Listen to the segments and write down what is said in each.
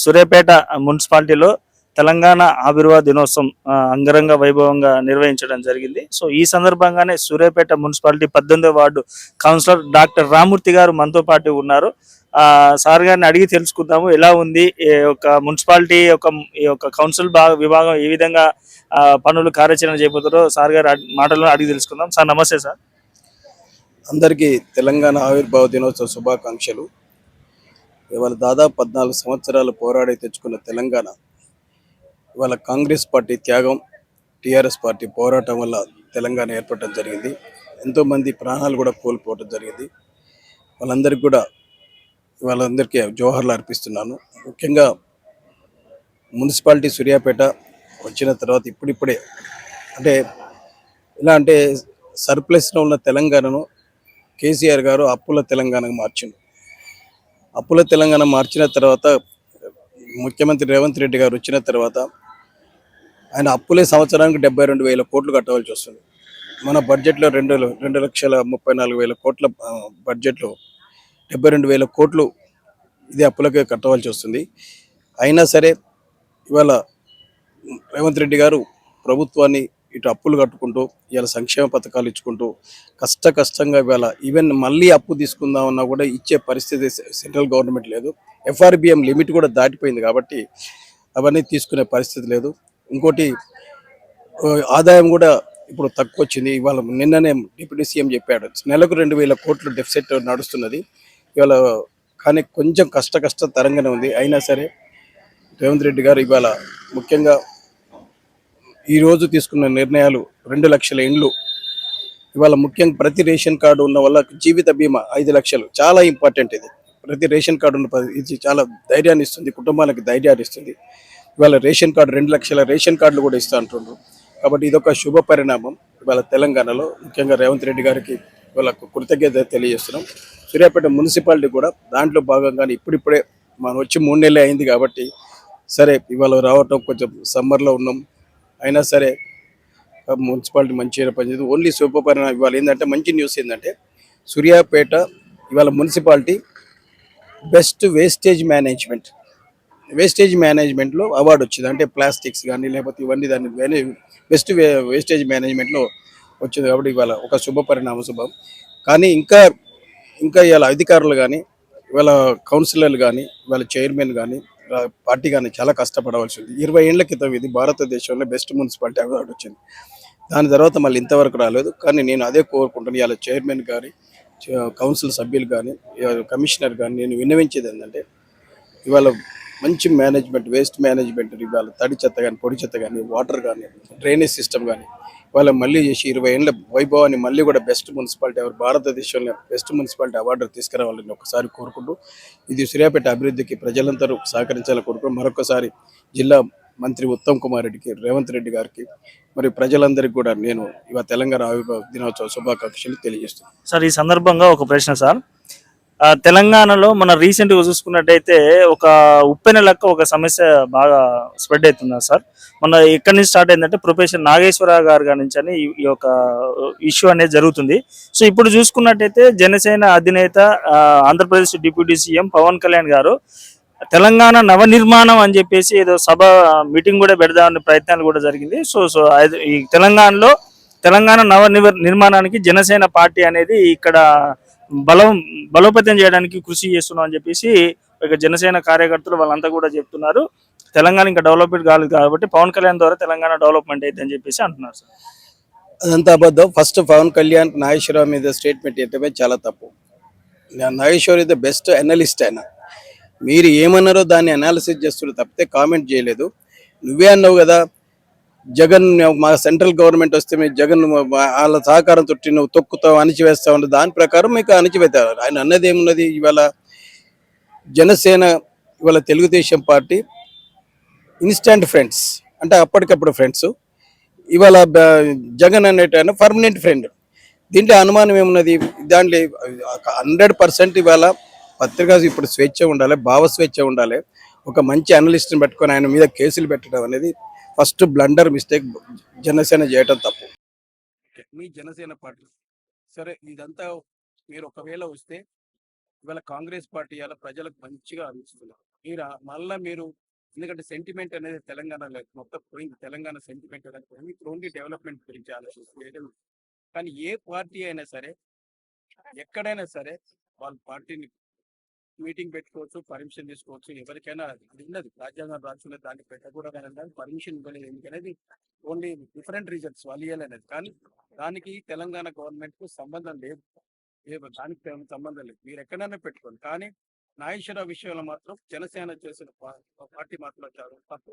సూర్యాపేట మున్సిపాలిటీలో తెలంగాణ ఆవిర్భావ దినోత్సవం అంగరంగ వైభవంగా నిర్వహించడం జరిగింది. సో ఈ సందర్భంగానే సూర్యాపేట మున్సిపాలిటీ 18వ వార్డు కౌన్సిలర్ డాక్టర్ రామూర్తి గారు మనతో పాటు ఉన్నారు. సార్ గారిని అడిగి తెలుసుకుందాము ఎలా ఉంది ఈ యొక్క మున్సిపాలిటీ ఈ యొక్క కౌన్సిల్ విభాగం ఏ విధంగా పనులు కార్యాచరణ చేయబోతారో సార్ గారు మాటల్లో అడిగి తెలుసుకుందాం. సార్ నమస్తే సార్. అందరికీ తెలంగాణ ఆవిర్భావ దినోత్సవ శుభాకాంక్షలు. ఇవాళ దాదాపు 14 సంవత్సరాలు పోరాడి తెచ్చుకున్న తెలంగాణ ఇవాళ కాంగ్రెస్ పార్టీ త్యాగం, టీఆర్ఎస్ పార్టీ పోరాటం వల్ల తెలంగాణ ఏర్పడటం జరిగింది. ఎంతోమంది ప్రాణాలు కూడా కోల్పోవడం జరిగింది. వాళ్ళందరికీ జోహర్లు అర్పిస్తున్నాను. ముఖ్యంగా మున్సిపాలిటీ సూర్యాపేట వచ్చిన తర్వాత ఇప్పుడిప్పుడే అంటే సర్ప్లస్లో ఉన్న తెలంగాణను కేసీఆర్ గారు అప్పుల తెలంగాణకు మార్చిండు. అప్పుల తెలంగాణ మార్చిన తర్వాత ముఖ్యమంత్రి రేవంత్ రెడ్డి గారు వచ్చిన తర్వాత ఆయన అప్పులే సంవత్సరానికి 72,000 కోట్లు కట్టవలసి వస్తుంది. మన బడ్జెట్లో 2,34,000 కోట్ల బడ్జెట్లో 72,000 కోట్లు ఇది అప్పులకే కట్టవలసి వస్తుంది. అయినా సరే ఇవాళ రేవంత్ రెడ్డి గారు ప్రభుత్వాన్ని ఇటు అప్పులు కట్టుకుంటూ ఇవాళ సంక్షేమ పథకాలు ఇచ్చుకుంటూ కష్టంగా ఇవాళ ఈవెన్ మళ్ళీ అప్పు తీసుకుందామన్నా కూడా ఇచ్చే పరిస్థితి సెంట్రల్ గవర్నమెంట్ లేదు. FRBM లిమిట్ కూడా దాటిపోయింది కాబట్టి అవన్నీ తీసుకునే పరిస్థితి లేదు. ఇంకోటి ఆదాయం కూడా ఇప్పుడు తక్కువ వచ్చింది. ఇవాళ నిన్ననే డిప్యూటీ సీఎం చెప్పాడు నెలకు 2,000 కోట్లు డెఫిసిట్ నడుస్తున్నది ఇవాళ. కానీ కొంచెం కష్టతరంగానే ఉంది. అయినా సరే రేవంత్ రెడ్డి గారు ఇవాళ ముఖ్యంగా ఈరోజు తీసుకున్న నిర్ణయాలు 2 లక్షల ఇండ్లు ఇవాళ ముఖ్యంగా ప్రతి రేషన్ కార్డు ఉన్న వాళ్ళకి జీవిత బీమా 5 లక్షలు చాలా ఇంపార్టెంట్. ఇది ప్రతి రేషన్ కార్డు ఉన్న ఇది చాలా ధైర్యాన్ని ఇస్తుంది, కుటుంబాలకు ధైర్యాన్ని ఇస్తుంది. ఇవాళ రేషన్ కార్డు 2 లక్షల రేషన్ కార్డులు కూడా ఇస్తూ అంటున్నారు. కాబట్టి ఇదొక శుభ పరిణామం ఇవాళ తెలంగాణలో. ముఖ్యంగా రేవంత్ రెడ్డి గారికి వాళ్ళకు కృతజ్ఞత తెలియజేస్తున్నాం. సూర్యాపేట మున్సిపాలిటీ కూడా దాంట్లో భాగంగానే ఇప్పుడిప్పుడే మనం వచ్చి 3 నెలలే అయింది కాబట్టి సరే ఇవాళ రావటం కొంచెం సమ్మర్లో ఉన్నాం. అయినా సరే మున్సిపాలిటీ మంచిగా పనిచేస్తుంది. ఓన్లీ శుభ పరిణామం ఇవాళ ఏంటంటే మంచి న్యూస్ ఏంటంటే సూర్యాపేట ఇవాళ మున్సిపాలిటీ బెస్ట్ వేస్టేజ్ మేనేజ్మెంట్లో అవార్డు వచ్చింది. అంటే ప్లాస్టిక్స్ కానీ లేకపోతే ఇవన్నీ దాన్ని బెస్ట్ వేస్టేజ్ మేనేజ్మెంట్లో వచ్చింది. కాబట్టి ఇవాళ ఒక శుభ శుభం. కానీ ఇంకా ఇవాళ అధికారులు కానీ ఇవాళ కౌన్సిలర్లు కానీ ఇవాళ చైర్మన్ కానీ పార్టీ కానీ చాలా కష్టపడవలసి ఉంది. 20 ఏళ్ల క్రితం ఇది భారతదేశంలో బెస్ట్ మున్సిపాలిటీ అవార్డు వచ్చింది. దాని తర్వాత మళ్ళీ ఇంతవరకు రాలేదు. కానీ నేను అదే కోరుకుంటున్నాను. ఇవాళ చైర్మన్ కానీ కౌన్సిల్ సభ్యులు కానీ కమిషనర్ కానీ నేను విన్నవించేది ఏంటంటే ఇవాళ మంచి మేనేజ్మెంట్, వేస్ట్ మేనేజ్మెంట్, ఇవాళ తడి చెత్త కానీ పొడి చెత్త కానీ వాటర్ కానీ డ్రైనేజ్ సిస్టమ్ కానీ ఇవాళ మళ్ళీ చేసి 20 ఏళ్ల వైభవాన్ని మళ్ళీ కూడా బెస్ట్ మున్సిపాలిటీ భారతదేశంలో బెస్ట్ మున్సిపాలిటీ అవార్డు తీసుకురావాలని ఒకసారి కోరుకుంటూ ఇది సూర్యాపేట అభివృద్ధికి ప్రజలందరూ సహకరించాలని కోరుకుంటూ మరొకసారి జిల్లా మంత్రి ఉత్తమ్ కుమార్ రెడ్డికి, రేవంత్ రెడ్డి గారికి మరియు ప్రజలందరికీ కూడా నేను ఇవాళ తెలంగాణ ఆవిర్భావ దినోత్సవ శుభాకాంక్షలు తెలియజేస్తున్నాను. సార్ ఈ సందర్భంగా ఒక ప్రశ్న సార్. తెలంగాణలో మన రీసెంట్గా చూసుకున్నట్టయితే ఒక ఉప్పెన లెక్క ఒక సమస్య బాగా స్ప్రెడ్ అవుతుంది సార్. మన ఎక్కడి నుంచి స్టార్ట్ అయిందంటే ప్రొఫెసర్ నాగేశ్వరరావు గారి నుంచి అని ఈ యొక్క ఇష్యూ అనేది జరుగుతుంది. సో ఇప్పుడు చూసుకున్నట్టయితే జనసేన అధినేత ఆంధ్రప్రదేశ్ డిప్యూటీ సీఎం పవన్ కళ్యాణ్ గారు తెలంగాణ నవనిర్మాణం అని చెప్పేసి ఏదో సభ మీటింగ్ కూడా పెడదామనే ప్రయత్నాలు కూడా జరిగింది. సో ఈ తెలంగాణ నిర్మాణానికి జనసేన పార్టీ అనేది ఇక్కడ బలోపేతం చేయడానికి కృషి చేస్తున్నాం అని చెప్పేసి ఇక జనసేన కార్యకర్తలు వాళ్ళంతా కూడా చెప్తున్నారు. తెలంగాణ ఇంకా డెవలప్మెంట్ కాలేదు కాబట్టి పవన్ కళ్యాణ్ ద్వారా తెలంగాణ డెవలప్మెంట్ అయింది అని చెప్పేసి అంటున్నారు సార్. అదంతా అబద్ధం. ఫస్ట్ పవన్ కళ్యాణ్ నాగేశ్వరరావు మీద స్టేట్మెంట్ ఇవ్వడమే చాలా తప్పు. Nageshwar is the best analyst. ఆయన మీరు ఏమన్నారో దాన్ని అనాలిసిస్ చేస్తున్నారు తప్పితే కామెంట్ చేయలేదు. నువ్వే అన్నావు కదా జగన్ మా సెంట్రల్ గవర్నమెంట్ వస్తే మీరు జగన్ వాళ్ళ సహకారంతో నువ్వు తొక్కుతావు, అణిచివేస్తావు. దాని ప్రకారం మీకు అణిచివేస్తారు. ఆయన అన్నది ఏమున్నది ఇవాళ జనసేన ఇవాళ తెలుగుదేశం పార్టీ ఇన్స్టాంట్ ఫ్రెండ్స్, అంటే అప్పటికప్పుడు ఫ్రెండ్స్. ఇవాళ జగన్ అనేట పర్మనెంట్ ఫ్రెండ్. దీంట్లో అనుమానం ఏమున్నది? దాంట్లో 100% ఇవాళ పత్రికా ఇప్పుడు స్వేచ్ఛ ఉండాలి, భావ స్వేచ్ఛ ఉండాలి. ఒక మంచి అనలిస్ట్ని పెట్టుకొని ఆయన మీద కేసులు పెట్టడం అనేది ఫస్ట్ బ్లండర్ మిస్టేక్. జనసేన చేయటం తప్పు. మీ జనసేన పార్టీ సరే ఇదంతా మీరు ఒకవేళ వస్తే ఇవాళ కాంగ్రెస్ పార్టీ అలా ప్రజలకు మంచిగా అందిస్తున్నారు. మళ్ళా మీరు ఎందుకంటే సెంటిమెంట్ అనేది తెలంగాణలో మొత్తం పోయింది. తెలంగాణ సెంటిమెంట్ అనేది పోయింది. ఇప్పుడు ఓన్లీ డెవలప్మెంట్ గురించి ఆలోచిస్తుంది. కానీ ఏ పార్టీ అయినా సరే, ఎక్కడైనా సరే, వాళ్ళ పార్టీని మీటింగ్ పెట్టుకోవచ్చు, పర్మిషన్ తీసుకోవచ్చు. ఎవరికైనా అది ఉన్నది, రాజ్యాంగం రాసుకునే దాన్ని పెట్టకూడదు, పర్మిషన్ ఇవ్వలేదు. ఎందుకనేది ఓన్లీ డిఫరెంట్ రీజన్స్ వాళ్ళు ఇవ్వాలనేది. కానీ దానికి తెలంగాణ గవర్నమెంట్ కు సంబంధం లేదు. దానికి సంబంధం లేదు. మీరు ఎక్కడైనా పెట్టుకోండి. కానీ నాగేశ్వరరావు విషయంలో మాత్రం జనసేన చేసిన పార్టీ మాత్రం చాలా తప్పు.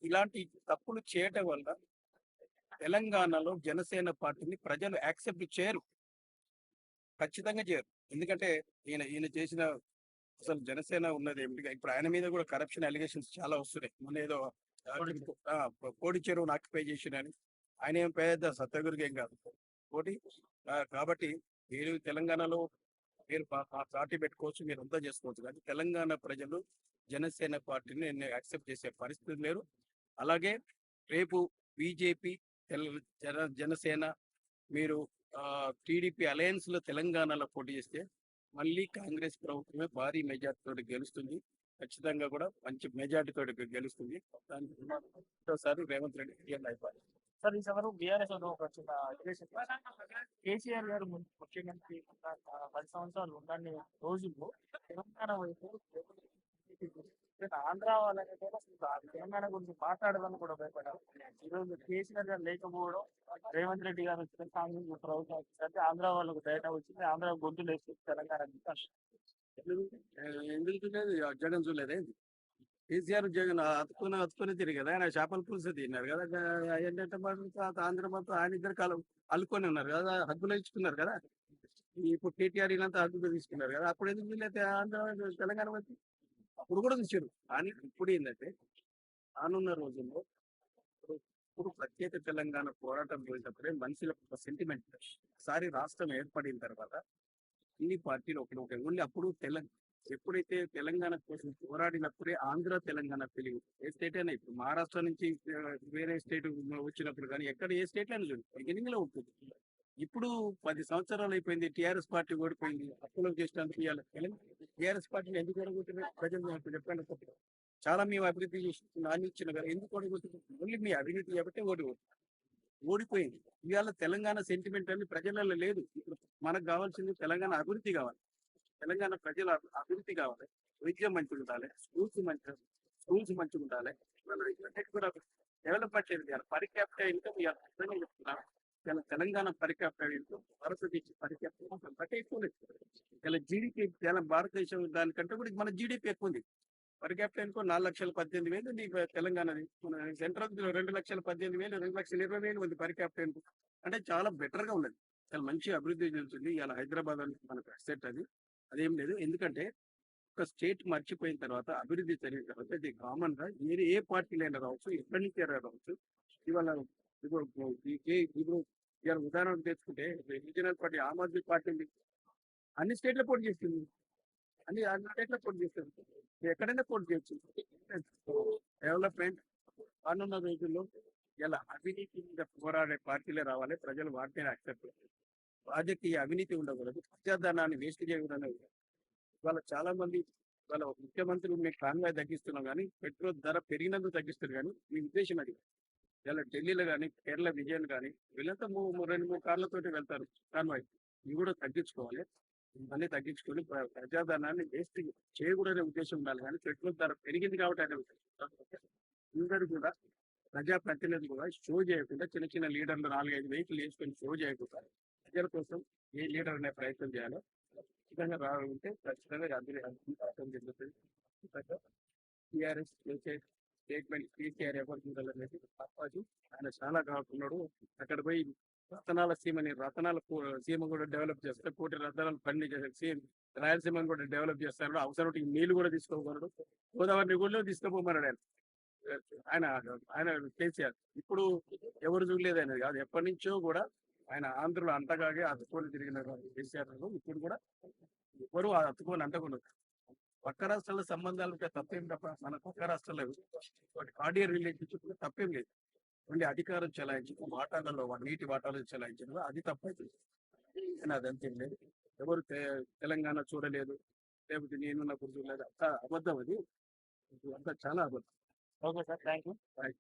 ఇలాంటి తప్పులు చేయటం వల్ల తెలంగాణలో జనసేన పార్టీని ప్రజలు యాక్సెప్ట్ చేయరు, ఖచ్చితంగా చేయరు. ఎందుకంటే ఈయన చేసిన అసలు జనసేన ఉన్నది ఏమిటి, ఇప్పుడు ఆయన మీద కూడా కరప్షన్ అలిగేషన్స్ చాలా వస్తున్నాయి. మొన్న ఏదో కోడి చెరువును ఆక్యుపై చేసినని, ఆయన ఏం పెద్ద సత్యగురికి ఏం కాదు కోటి. కాబట్టి మీరు తెలంగాణలో మీరు పార్టీ పెట్టుకోవచ్చు, మీరు అంతా చేసుకోవచ్చు. కానీ తెలంగాణ ప్రజలు జనసేన పార్టీని యాక్సెప్ట్ చేసే పరిస్థితి లేరు. అలాగే రేపు బీజేపీ జనసేన మీరు టీడీపీ అలయన్స్ లో తెలంగాణలో పోటీ చేస్తే మళ్ళీ కాంగ్రెస్ ప్రభుత్వమే భారీ మెజార్టీ తోటి గెలుస్తుంది. ఖచ్చితంగా కూడా మంచి మెజార్టీ తోటి గెలుస్తుంది. దానికి రెండోసారి రేవంత్ రెడ్డి సీఎం అయిపోయింది. సార్ ఈ సభలో బీఆర్ఎస్ ఒక చిన్న రిలేషన్ కేసీఆర్ గారు ముఖ్యమంత్రి 10 సంవత్సరాలు ఉన్నన్ని రోజుల్లో తెలంగాణ వైపు ఆంధ్ర వాళ్ళకైతే అసలు తెలంగాణ గురించి మాట్లాడదని కూడా భయపడ్డారు. ఈరోజు కేసీఆర్ గారు లేకపోవడం, రేవంత్ రెడ్డి గారు వచ్చిన కాంగ్రెస్ ప్రభుత్వం అంటే ఆంధ్ర వాళ్ళకు డేటా వచ్చింది, ఆంధ్ర గొంతులు వేసి తెలంగాణ ఎందుకు జగన్ చూడలేదే? కేసీఆర్ జగన్ అతుకుని తిరిగి ఆయన చేపల పులుసు తిన్నారు కదా. ఏంటంటే ఆంధ్ర మొత్తం ఆయన ఇద్దరు కాలం అల్లుకొని ఉన్నారు కదా, హద్దులో ఇచ్చుకున్నారు కదా. ఇప్పుడు కేటీఆర్ ఇలాంతా హద్దులో తీసుకున్నారు కదా. అప్పుడు ఎందుకు వీళ్ళైతే ఆంధ్ర తెలంగాణ వచ్చి అప్పుడు కూడా చూసారు. కానీ ఇప్పుడు ఏంటంటే రానున్న రోజుల్లో ఇప్పుడు ప్రత్యేక తెలంగాణ పోరాటం చేసేటప్పుడే మనుషులకు ఒక సెంటిమెంట్. ఒకసారి రాష్ట్రం ఏర్పడిన తర్వాత ఇన్ని పార్టీలు ఒకటి ఓన్లీ అప్పుడు ఎప్పుడైతే తెలంగాణ కోసం పోరాడినప్పుడే ఆంధ్ర తెలంగాణ తెలియదు. ఏ స్టేట్ అయినా ఇప్పుడు మహారాష్ట్ర నుంచి వేరే స్టేట్ వచ్చినప్పుడు కానీ ఎక్కడ ఏ స్టేట్ అయినా చూడండి బిగినింగ్ లో ఉంటుంది. ఇప్పుడు 10 సంవత్సరాలు అయిపోయింది, టీఆర్ఎస్ పార్టీ ఓడిపోయింది. అప్పులో చేసినందుకు టీఆర్ఎస్ పార్టీని ఎందుకు ఓడగొట్టిన ప్రజలు చెప్పండి. చాలా మేము అభివృద్ధి చేసి ఇచ్చిన కదా, ఎందుకు ఓడగొట్టింది? ఓన్లీ మీ అభివృద్ధి కాబట్టి ఓడిపోయింది. ఇవాళ తెలంగాణ సెంటిమెంట్ అని ప్రజలలో లేదు. ఇప్పుడు మనకు కావాల్సింది తెలంగాణ అభివృద్ధి కావాలి, తెలంగాణ ప్రజల అభివృద్ధి కావాలి. వైద్యం మంచిగా ఉండాలి, స్కూల్స్ మంచిగా ఉండాలి, కూడా డెవలప్మెంట్ చేయాలి. పర్ క్యాపిటల్ ఇన్కమ్ చెప్తున్నాను, తెలంగాణ పర్ క్యాపిటల్ ఇన్కమ్ భారతదేశ పర్ క్యాపిటల్ బట్టే ఎక్కువ లేదు. ఇలా జీడిపి భారతదేశం దానికంటే కూడా మన జీడిపి ఎక్కువ ఉంది. Per capital income 4,18,000 తెలంగాణది. సెంట్రల్ 2,18,000, 2,20,000 ఉంది పర్ క్యాపిటల్ ఇన్కమ్. అంటే చాలా బెటర్ గా ఉన్నది, చాలా మంచి అభివృద్ధి చెందుతుంది. ఇలా హైదరాబాద్ అని మనకు అసెట్ అదేం లేదు. ఎందుకంటే ఒక స్టేట్ మర్చిపోయిన తర్వాత అభివృద్ధి జరిగిన తర్వాత ఇది కామన్ గా ఏ పార్టీలైనా రావచ్చు, ఎక్కడి నుంచి రావచ్చు. ఇవాళ ఇప్పుడు ఉదాహరణ తెచ్చుకుంటే regional party Aam Aadmi party అన్ని స్టేట్లో పోటీ చేస్తుంది, అన్ని స్టేట్లో పోటీ చేస్తుంది. ఎక్కడైనా పోటీ చేయొచ్చు. డెవలప్మెంట్ రానున్న రోజుల్లో ఇలా అవినీతి మీద పోరాడే పార్టీలే రావాలి. ప్రజలు వాటిని యాక్సెప్ట్ చేయాలి. రాజకీయ అవినీతి ఉండకూడదు, ప్రజాధనాన్ని వేస్ట్ చేయకూడదు. ఇవాళ చాలా మంది వాళ్ళ ముఖ్యమంత్రులు మేము కాన్వాయ్ తగ్గిస్తున్నాం కానీ పెట్రోల్ ధర పెరిగినందుకు తగ్గిస్తారు. కానీ మీ ఉద్దేశం అది ఇలా ఢిల్లీలో కానీ కేరళ విజయన్ కానీ వీళ్ళంతా 2-3 కార్లతోటి వెళ్తారు కాన్వాయ్. ఇవి కూడా తగ్గించుకోవాలి, ఇవన్నీ తగ్గించుకొని ప్రజాధనాన్ని వేస్ట్ చేయకూడదనే ఉద్దేశం ఉండాలి. కానీ పెట్రోల్ ధర పెరిగింది కాబట్టి అనే అందరూ కూడా ప్రజాప్రతినిధులు కూడా షో చేయకుండా చిన్న చిన్న లీడర్లు 4-5 వెహికల్ వేసుకొని షో చేయకుండా ప్రజల కోసం ఏ లీడర్ అనే ప్రయత్నం చేయాలో ఖచ్చితంగా రావాలంటే ఖచ్చితంగా అర్థం జరుగుతుంది. టీఆర్ఎస్ చేసే స్టేట్మెంట్ కేసీఆర్ ఎవరు చూడాలనేది తప్పదు. ఆయన చాలా కాకున్నాడు. అక్కడ పోయి రతనాల సీమ కూడా డెవలప్ చేస్తారు, 1 కోటి రతనాలు పండి చేస్తారు. రాయలసీమను కూడా డెవలప్ చేస్తారు. అవసరం నీళ్లు కూడా తీసుకోమన్నాడు, గోదావరి కూడా తీసుకుపోమన్నాడు ఆయన ఆయన కేసీఆర్. ఇప్పుడు ఎవరు చూడలేదు అనేది కాదు, ఎప్పటి నుంచో కూడా ఆయన ఆంధ్రలో అంతగాగే అతుకొని తిరిగిన కేసీఆర్. ఇప్పుడు కూడా ఎవరు అతుకొని అంటకున్నారు. పక్క రాష్ట్రాల సంబంధాలు తప్పేం తప్ప మన పక్క రాష్ట్రాల్లో కార్డియర్ రిలేషన్షిప్ తప్పేం లేదు. ఓన్లీ అధికారం చెలాయించడం, వాటాలలో నీటి వాటాలు చెలాయించడం అది తప్పైతుంది. అదంతేం లేదు. ఎవరు తెలంగాణ చూడలేదు, లేకపోతే నేనున్నప్పుడు చూడలేదు. అంతా అబద్ధం అది. అంతా చాలా అబద్ధం. Okay sir, thank you. Right.